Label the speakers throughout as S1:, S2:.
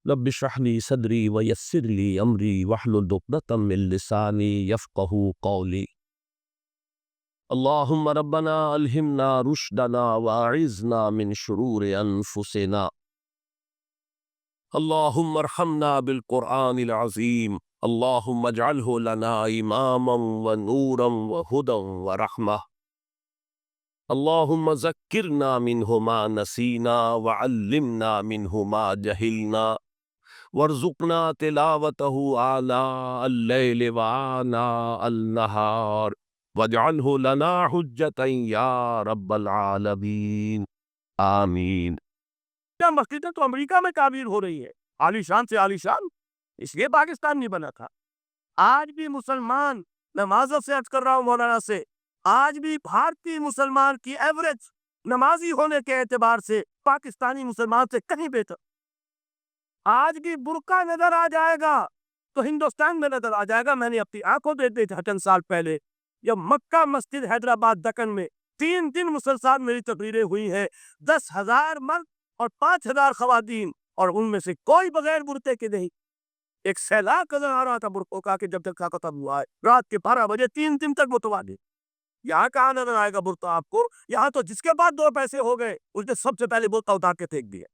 S1: رب اشرح لي صدري ويسر لي أمري واحلل عقدة من لساني يفقهوا قولي. اللهم ربنا ألهمنا رشدنا وأعذنا من شرور أنفسنا. اللهم ارحمنا بالقرآن العظيم. اللهم اجعله لنا إماما ونورا وهدى ورحمة. اللهم ذكرنا منه ما نسينا وعلمنا منه ما جهلنا وارزقنا تلاوته آناء الليل وآناء النهار واجعله لنا حجة يا رب العالمين آمین.
S2: کیا مسجدیں تو امریکہ میں تعمیر ہو رہی ہے، عالیشان سے عالیشان، اس لیے پاکستان نہیں بنا تھا۔ آج بھی مسلمان، میں معذرت سے عرض کر رہا ہوں مولانا سے، آج بھی بھارتی مسلمان کی ایوریج نمازی ہونے کے اعتبار سے پاکستانی مسلمان سے کہیں بہتر۔ آج بھی برقع نظر آ جائے گا تو ہندوستان میں نظر آ جائے گا۔ میں نے اپنی آنکھوں دیکھے تھے چند سال پہلے، جب مکہ مسجد حیدرآباد دکن میں 3 دن مسلسل میری تقریریں ہوئی ہیں، 10,000 مرد اور 5,000 خواتین، اور ان میں سے کوئی بغیر برقعے کے نہیں۔ ایک سیلاب نظر آ رہا تھا برقعوں کا کہ جب تک کا ختم ہوا ہے، رات کے 12 بجے 3 دن تک متوالی۔ یہاں کہاں نظر آئے گا برقع آپ کو؟ یہاں تو جس کے بعد 2 پیسے ہو گئے اس نے سب سے پہلے برقع اتار کے پھینک دیا۔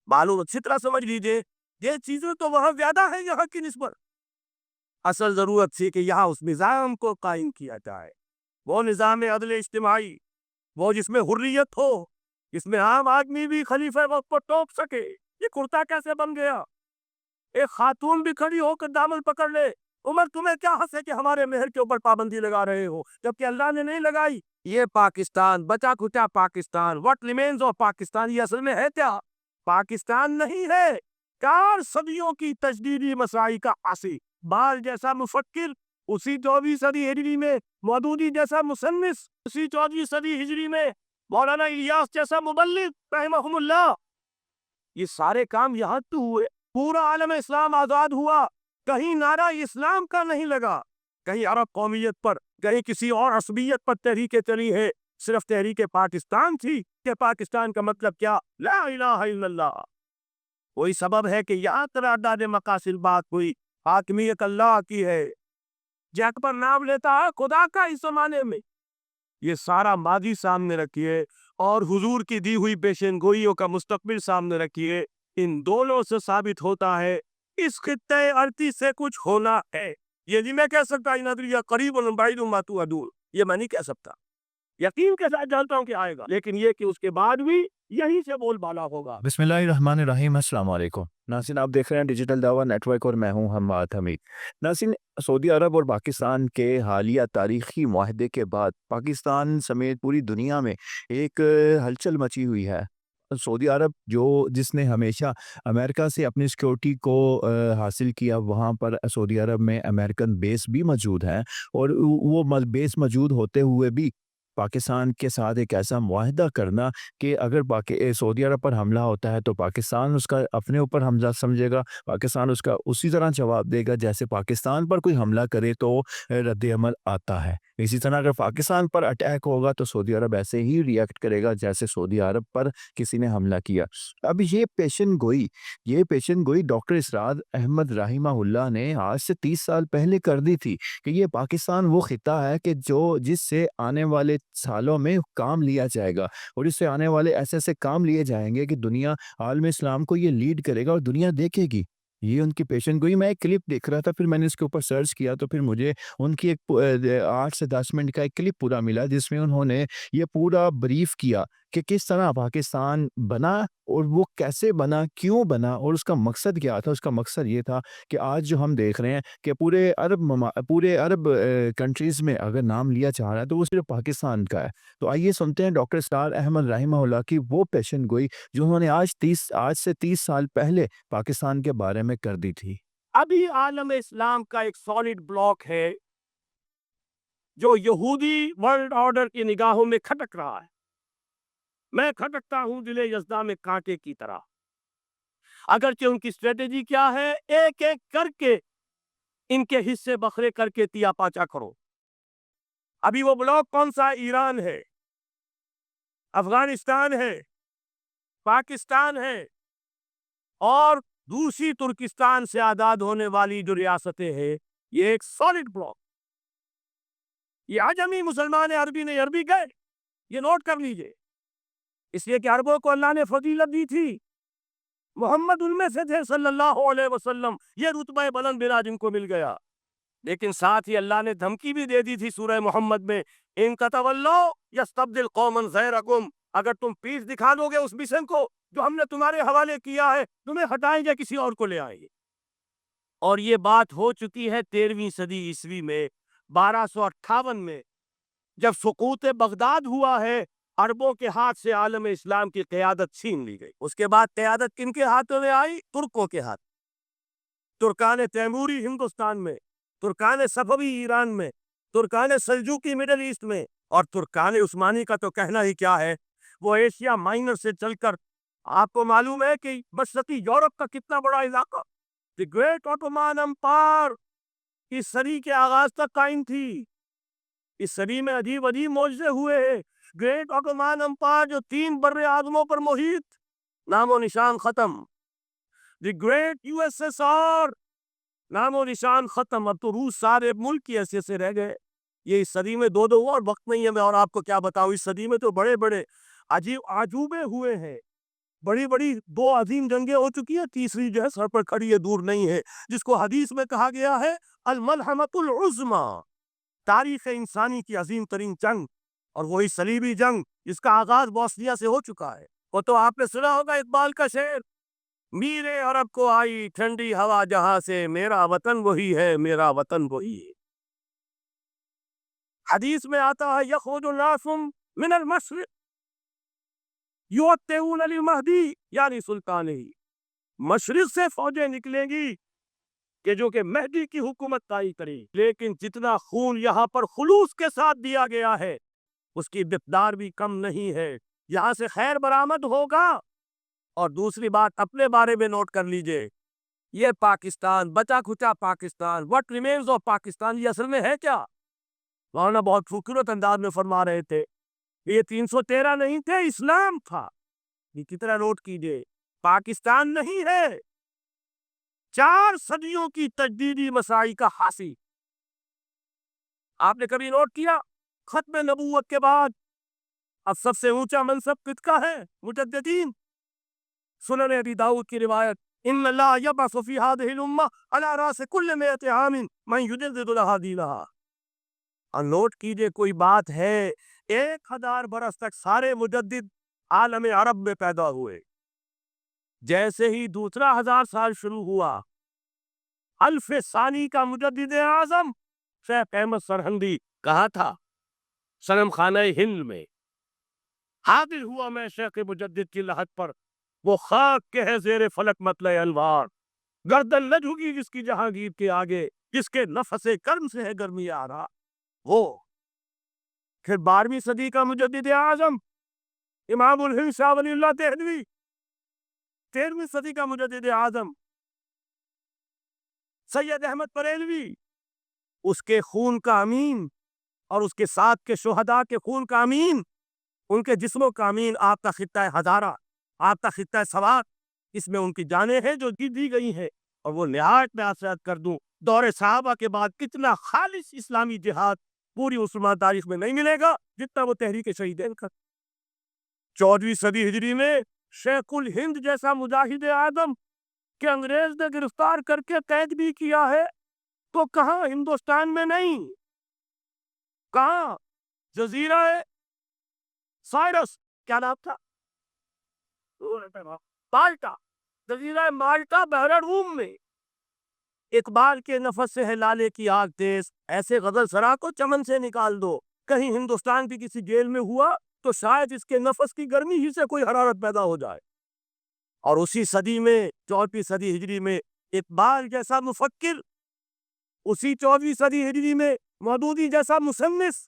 S2: معلوم اچھی طرح سمجھ لیجئے، یہ چیزیں تو وہاں زیادہ ہیں یہاں کی نسبت۔ اصل ضرورت تھی کہ یہاں اس نظام کو قائم کیا جائے، وہ نظام عدل اجتماعی، وہ جس میں حریت ہو، جس میں عام آدمی بھی خلیفہ وقت کو ٹوک سکے۔ یہ کرتا کیسے بن گیا؟ ایک خاتون بھی کھڑی ہو کر دامن پکڑ لے، عمر تمہیں کیا حق ہے کہ ہمارے مہر کے اوپر پابندی لگا رہے ہو جبکہ اللہ نے نہیں لگائی؟ یہ پاکستان، بچا کھچا Pakistan, what remains of Pakistan, یہ اصل میں ہے کیا؟ پاکستان نہیں ہے، 4 صدیوں کی تجدیدی مساعی کا عاصی، بال جیسا مفکر، اسی 14ویں صدی ہجری میں مودودی جیسا مصنف، اسی 14ویں صدی ہجری میں مولانا الیاس جیسا مبلغ رحمہم اللہ۔ یہ سارے کام یہاں تو ہوئے، پورا عالم اسلام آزاد ہوا، کہیں نعرہ اسلام کا نہیں لگا، کہیں عرب قومیت پر، کہیں کسی اور عصبیت پر تحریکیں چلی ہے، صرف تحریک پاکستان تھی کہ پاکستان کا مطلب کیا؟ لا الہ الا اللہ۔ وہی سبب ہے کہ یہاں قرارداد مقاصد بات ہوئی، حاکمیت اللہ کی ہے، جگ پر نام لیتا ہے خدا کا اس زمانے میں۔ یہ سارا ماضی سامنے رکھیے اور حضور کی دی ہوئی پیشن گوئیوں کا مستقبل سامنے رکھیے، ان دونوں سے ثابت ہوتا ہے اس خطے ارضی سے کچھ ہونا ہے۔ یہ نہیں میں کہہ سکتا ان ادریہ قریب بعید ما توعدون، یہ میں نہیں کہہ سکتا، یقین کے ساتھ جانتا ہوں کہ آئے گا، لیکن یہ کہ اس کے بعد بھی یہیں سے بول بالا ہوگا۔
S3: بسم اللہ الرحمن الرحیم، السلام علیکم ناظرین، آپ دیکھ رہے ہیں ڈیجیٹل دعویٰ نیٹ ورک اور میں ہوں حماد حمید۔ ناظرین، سعودی عرب اور پاکستان کے حالیہ تاریخی معاہدے کے بعد پاکستان سمیت پوری دنیا میں ایک ہلچل مچی ہوئی ہے۔ سعودی عرب جس نے ہمیشہ امریکہ سے اپنی سیکورٹی کو حاصل کیا، وہاں پر سعودی عرب میں امریکن بیس بھی موجود ہیں، اور وہ بیس موجود ہوتے ہوئے بھی پاکستان کے ساتھ ایک ایسا معاہدہ کرنا کہ اگر سعودی عرب پر حملہ ہوتا ہے تو پاکستان اس کا اپنے اوپر حملہ سمجھے گا، پاکستان اس کا اسی طرح جواب دے گا جیسے پاکستان پر کوئی حملہ کرے تو رد عمل آتا ہے۔ اسی طرح اگر پاکستان پر اٹیک ہوگا تو سعودی عرب ایسے ہی ریئیکٹ کرے گا جیسے سعودی عرب پر کسی نے حملہ کیا۔ اب یہ پیشن گوئی ڈاکٹر اسرار احمد رحمہ اللہ نے آج سے 30 سال پہلے کر دی تھی کہ یہ پاکستان وہ خطہ ہے کہ جس سے آنے والے سالوں میں کام لیا جائے گا، اور اس سے آنے والے ایسے کام لیے جائیں گے کہ دنیا عالم اسلام کو یہ لیڈ کرے گا اور دنیا دیکھے گی۔ یہ ان کی پیشن گوئی، میں ایک کلپ دیکھ رہا تھا، پھر میں نے اس کے اوپر سرچ کیا تو پھر مجھے ان کی ایک 8 سے 10 منٹ کا ایک کلپ پورا ملا جس میں انہوں نے یہ پورا بریف کیا کہ کس طرح پاکستان بنا اور وہ کیسے بنا، کیوں بنا، اور اس کا مقصد کیا تھا۔ اس کا مقصد یہ تھا کہ آج جو ہم دیکھ رہے ہیں کہ پورے عرب کنٹریز میں اگر نام لیا جا رہا ہے تو وہ صرف پاکستان کا ہے۔ تو آئیے سنتے ہیں ڈاکٹر اسرار احمد رحمہ اللہ کی وہ پیشن گوئی جو انہوں نے آج سے 30 سال پہلے پاکستان کے بارے میں کر دی تھی۔
S2: ابھی عالم اسلام کا ایک سالڈ بلاک ہے جو یہودی ورلڈ آرڈر کی نگاہوں میں کھٹک رہا ہے۔ میں کھٹکتا ہوں دل یزداں میں کانٹے کی طرح، اگرچہ ان کی اسٹریٹجی کیا ہے؟ ایک ایک کر کے ان کے حصے بکھرے کر کے تیا پاچا کرو۔ ابھی وہ بلاک کون سا؟ ایران ہے، افغانستان ہے، پاکستان ہے، اور دوسری ترکستان سے آزاد ہونے والی جو ریاستیں ہیں یہ ایک سالڈ بلاک. یہ عجمی مسلمان عربی نے عربی گئے، یہ نوٹ کر لیجئے، اس لیے کہ عربوں کو اللہ نے فضیلت دی تھی، محمد ان میں سے تھے صلی اللہ علیہ وسلم، یہ رتبہ بلند بنا جن کو مل گیا. لیکن ساتھ ہی اللہ نے دھمکی بھی دے دی تھی سورہ محمد میں، ان تتولوا یستبدل قوما غیرکم، اگر تم پیٹھ دکھا دو گے اس مشن کو جو ہم نے تمہارے حوالے کیا ہے، تمہیں ہٹائیں گے، کسی اور کو لے آئیں گے. اور یہ بات ہو چکی ہے 13ویں صدی عیسوی میں، 1258 میں جب سقوط بغداد ہوا ہے، عربوں کے ہاتھ سے عالم اسلام کی قیادت چھین لی گئی. اس کے بعد قیادت کن کے ہاتھوں میں آئی؟ ترکوں کے ہاتھ. ترکان تیموری ہندوستان میں، ترکان صفوی ایران میں، ترکان سلجوقی مڈل ایسٹ میں، اور ترکان عثمانی کا تو کہنا ہی کیا ہے. وہ ایشیا مائنر سے چل کر آپ کو معلوم ہے کہ مشرقی یورپ کا کتنا بڑا علاقہ، دی گریٹ آٹومان امپائر اس صدی کے آغاز تک قائم تھی. اس صدی میں عجیب عجیب معجزے ہوئے ہیں. گریٹ آٹومان امپائر جو 3 بر اعظموں پر محیط، نام و نشان ختم. The great U S S R, نام و نشان ختم. اب تو روس سارے ملک کی حیثیت سے رہ گئے. یہ اس صدی میں دو اور وقت نہیں ہے، میں اور آپ کو کیا بتاؤں. اس صدی میں تو بڑے بڑے عجیب عجوبے ہوئے ہیں. بڑی بڑی 2 عظیم جنگیں ہو چکی ہیں، تیسری جو ہے سر پر کھڑی ہے، دور نہیں ہے، جس کو حدیث میں کہا گیا ہے الملحمۃ العظمیٰ، تاریخ انسانی کی عظیم ترین جنگ. اور وہی صلیبی جنگ جس کا آغاز بوسنیا سے ہو چکا ہے. وہ تو آپ نے سنا ہوگا اقبال کا شعر، میرے عرب کو آئی ٹھنڈی ہوا جہاں سے، میرا وطن وہی ہے، میرا وطن وہی ہے. حدیث میں آتا ہے یخرج الناس من المشرق یؤتون للمہدی یعنی سلطان ہی، مشرق سے فوجیں نکلیں گی کہ جو کہ مہدی کی حکومت طائی کرے. لیکن جتنا خون یہاں پر خلوص کے ساتھ دیا گیا ہے اس کی مقدار بھی کم نہیں ہے. یہاں سے خیر برآمد ہوگا. اور دوسری بات اپنے بارے میں نوٹ کر لیجئے، یہ پاکستان، بچا کھچا Pakistan, what remains of Pakistan, یہ اصل میں ہے کیا؟ مولانا بہت خوبصورت انداز میں فرما رہے تھے، یہ 313 نہیں تھے، اسلام تھا. یہ کتنا نوٹ کیجئے، پاکستان نہیں ہے، 4 صدیوں کی تجدیدی مساعی کا حاصل. آپ نے کبھی نوٹ کیا ختم نبوت کے بعد اب سب سے اونچا منصب کس کا ہے؟ مجددین. سنن ابی داؤد کی روایت، ان اللہ یبعث فی هذه الامہ علی راس کل 100 عام من یجدد لها دینہا. اور نوٹ کیجئے کوئی بات ہے، 1000 برس تک سارے مجدد عالم عرب میں پیدا ہوئے. جیسے ہی دوسرا 1000 سال شروع ہوا، الف ثانی کا مجدد اعظم شیخ احمد سرہندی کہا تھا صنم خانہ ہند میں حاضر ہوا میں شیخ مجدد کی لحد پر، وہ خاک کے ہے زیر فلک مطلع انوار، گردن نہ جھکی جس کی جہانگیر کے آگے، جس کے نفس کرم سے ہے گرمی آ رہا. وہ پھر 12ویں صدی کا مجدد اعظم امام الہند شاہ ولی اللہ دہلوی، 13ویں صدی کا مجدد اعظم سید احمد بریلوی، اس کے خون کا امین اور اس کے ساتھ کے شہداء کے خون کا امین، ان کے جسموں کا امین آپ کا خطہ ہزارہ، آپ کا خطہ سوات، اس میں ان کی جانیں ہیں جو دی گئی ہیں. اور وہ نہایت میں آسرات کر دوں، دور صحابہ کے بعد کتنا خالص اسلامی جہاد پوری مسلمان تاریخ میں نہیں ملے گا جتنا وہ تحریک شہیدین کا. 14ویں صدی ہجری میں شیخ الہند جیسا مجاہد اعظم کہ انگریز نے گرفتار کر کے قید بھی کیا ہے، تو کہاں؟ ہندوستان میں نہیں، کہاں؟ جزیرہ سائرس، کیا نام تھا؟ مالٹا، جزیرہ مالٹا بحر روم میں. اقبال کے نفس سے ہے لالے کی آگ تیز، ایسے غزل سرا کو چمن سے نکال دو. کہیں ہندوستان کی کسی جیل میں ہوا تو شاید اس کے نفس کی گرمی ہی سے کوئی حرارت پیدا ہو جائے. اور اسی صدی میں 14ویں صدی ہجری میں اقبال جیسا مفکر، اسی 14ویں صدی ہجری میں مودودی جیسا مصنف،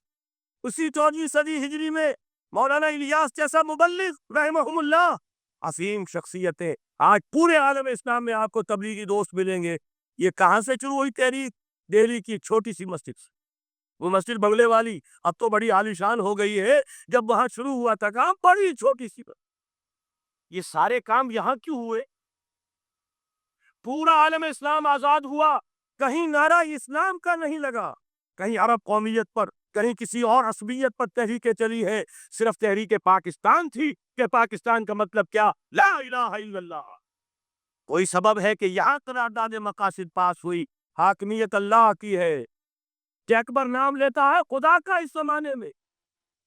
S2: اسی 14ویں صدی ہجری میں مولانا الیاس جیسا مبلغ رحمہم اللہ، عظیم شخصیتیں. آج پورے عالم اسلام میں آپ کو تبلیغی دوست ملیں گے. یہ کہاں سے شروع ہوئی تحریک؟ دہلی کی ایک چھوٹی سی مسجد سے. وہ مسجد بنگلے والی اب تو بڑی عالیشان ہو گئی ہے، جب وہاں شروع ہوا تھا کام بڑی چھوٹی سی. یہ سارے کام یہاں کیوں ہوئے؟ پورا عالم اسلام آزاد ہوا، کہیں نعرہ اسلام کا نہیں لگا، کہیں عرب قومیت پر، کہیں کسی اور عصبیت پر تحریکیں چلی ہے، صرف تحریک پاکستان تھی کہ پاکستان کا مطلب کیا؟ لا الہ الا اللہ۔ کوئی سبب ہے کہ یہاں قرارداد مقاصد پاس ہوئی، حاکمیت اللہ کی ہے، کہ اکبر نام لیتا ہے خدا کا اس زمانے میں۔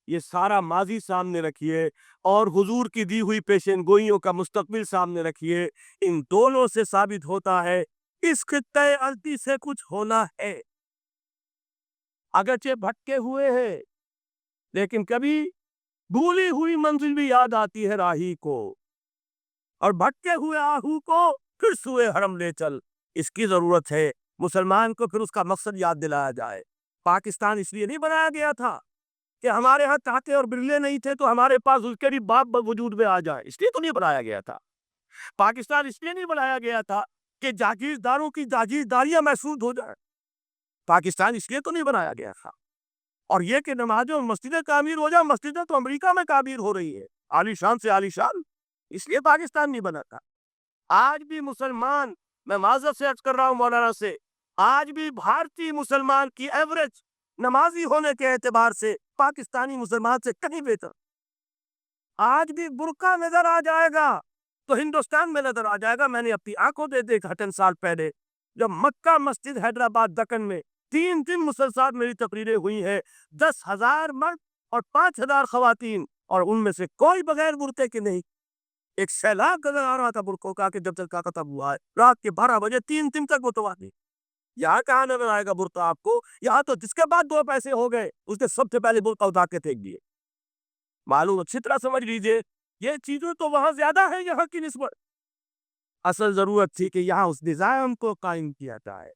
S2: یہ سارا ماضی سامنے رکھیے اور حضور کی دی ہوئی پیشین گوئیوں کا مستقبل سامنے رکھیے، ان دونوں سے ثابت ہوتا ہے اس خطۂ ارضی سے کچھ ہونا ہے۔ اگرچہ بھٹکے ہوئے ہیں لیکن کبھی بھولی ہوئی منزل بھی یاد آتی ہے راہی کو، اور بھٹکے ہوئے آہو کو پھر سوئے حرم لے چل۔ اس کی ضرورت ہے مسلمان کو پھر اس کا مقصد یاد دلایا جائے۔ پاکستان اس لیے نہیں بنایا گیا تھا کہ ہمارے ہاں کانٹے اور برلے نہیں تھے تو ہمارے پاس اس کے بھی باپ وجود میں آ جائے، اس لیے تو نہیں بنایا گیا تھا۔ پاکستان اس لیے نہیں بنایا گیا تھا کہ جاگیرداروں کی جاگیرداریاں محسوس ہو جائیں۔ پاکستان اس لیے تو نہیں بنایا گیا تھا، اور یہ کہ نمازیں اور مسجدیں تعمیر ہو جائیں، مسجدیں تو امریکہ میں تعمیر ہو رہی ہے، عالی شان سے عالی شان، اس لیے پاکستان نہیں بنا تھا۔ آج بھی مسلمان، میں معذرت سے عرض کر رہا ہوں مولانا سے، آج بھی بھارتی مسلمان کی ایوریج نمازی ہونے کے اعتبار سے پاکستانی مسلمان سے کہیں بہتر۔ آج بھی برقع نظر آ جائے گا تو ہندوستان میں نظر آ جائے گا۔ میں نے اپنی آنکھوں سے دیکھا 10 سال پہلے جب مکہ مسجد حیدرآباد دکن میں 3 دن مسلسل میری تقریریں ہوئی ہیں، 10,000 مرد اور 5,000 خواتین، اور ان میں سے کوئی بغیر برقعے کے نہیں۔ ایک سیلاب نظر آ رہا تھا برقعوں کا کہ جب تک کا ختم ہوا ہے، رات کے 12 بجے 3 دن تک متواضع۔ یہاں کہاں نظر آئے گا برقع آپ کو؟ یہاں تو جس کے بعد 2 پیسے ہو گئے اس نے سب سے پہلے برقع اٹھا کے پھینک دیے۔ معلوم اچھی طرح سمجھ لیجئے، یہ چیزیں تو وہاں زیادہ ہیں یہاں کی نسبت۔ اصل ضرورت تھی کہ یہاں اس نظام کو قائم کیا جائے،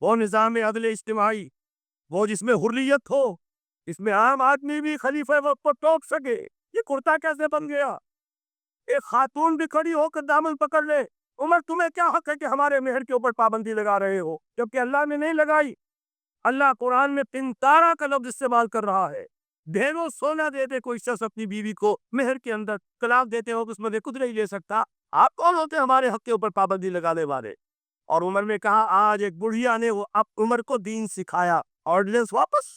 S2: وہ نظام عدل اجتماعی، وہ جس میں حریت ہو، اس میں عام آدمی بھی خلیفہ وقت کو ٹوک سکے۔ یہ کرتا کیسے بن گیا؟ ایک خاتون بھی کھڑی ہو کر دامن پکڑ لے، عمر تمہیں کیا حق ہے کہ ہمارے مہر کے اوپر پابندی لگا رہے ہو؟ جبکہ اللہ نے نہیں لگائی۔ اللہ قرآن میں پنتارا کا لفظ استعمال کر رہا ہے۔ ڈھیروں سونا دے دے کوئی شخص اپنی بیوی کو مہر کے اندر، طلاق دیتے ہو اس میں سے کچھ نہیں لے سکتا۔ آپ کون ہوتے ہمارے حق کے اوپر پابندی لگانے والے؟ اور عمر نے کہا آج ایک بڑھیا نے وہ اب عمر کو دین سکھایا، آرڈیننس واپس۔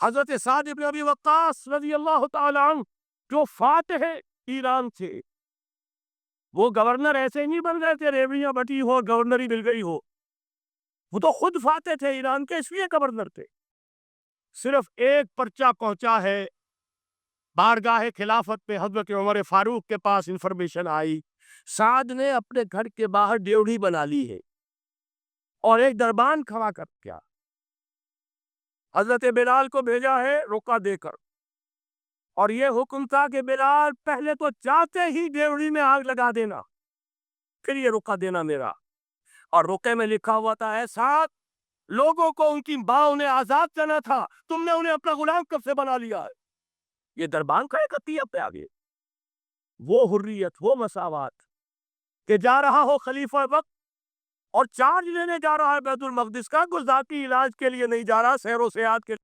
S2: حضرت سعد بن ابی وقاص رضی اللہ تعالی عنہ جو فاتح ایران تھے، وہ گورنر ایسے ہی نہیں بن گئے تھے، ریوڑیاں بٹی ہو گورنری مل گئی ہو، وہ تو خود فاتح تھے ایران کے، اس لیے گورنر تھے۔ صرف ایک پرچہ پہنچا ہے بارگاہ خلافت پہ، حضرت عمر فاروق کے پاس انفارمیشن آئی، سعد نے اپنے گھر کے باہر ڈیوڑی بنا لی ہے اور ایک دربان کھڑا کر کیا، حضرت بلال کو بھیجا ہے رقعہ دے کر، اور یہ حکم تھا کہ بلال پہلے تو چاہتے ہی ڈیوڑی میں آگ لگا دینا، پھر یہ رقعہ دینا میرا۔ اور رقعے میں لکھا ہوا تھا اے سعد، لوگوں کو ان کی ماں نے آزاد کرنا تھا، تم نے انہیں اپنا غلام کب سے بنا لیا ہے؟ یہ دربان کا ایک عطیہ پہ آگے، وہ حریت، وہ مساوات کہ جا رہا ہو خلیفہ وقت اور چارج لینے جا رہا ہے بیت المقدس کا، کوئی ذاتی علاج کے لیے نہیں جا رہا، سیر و سیاحت کے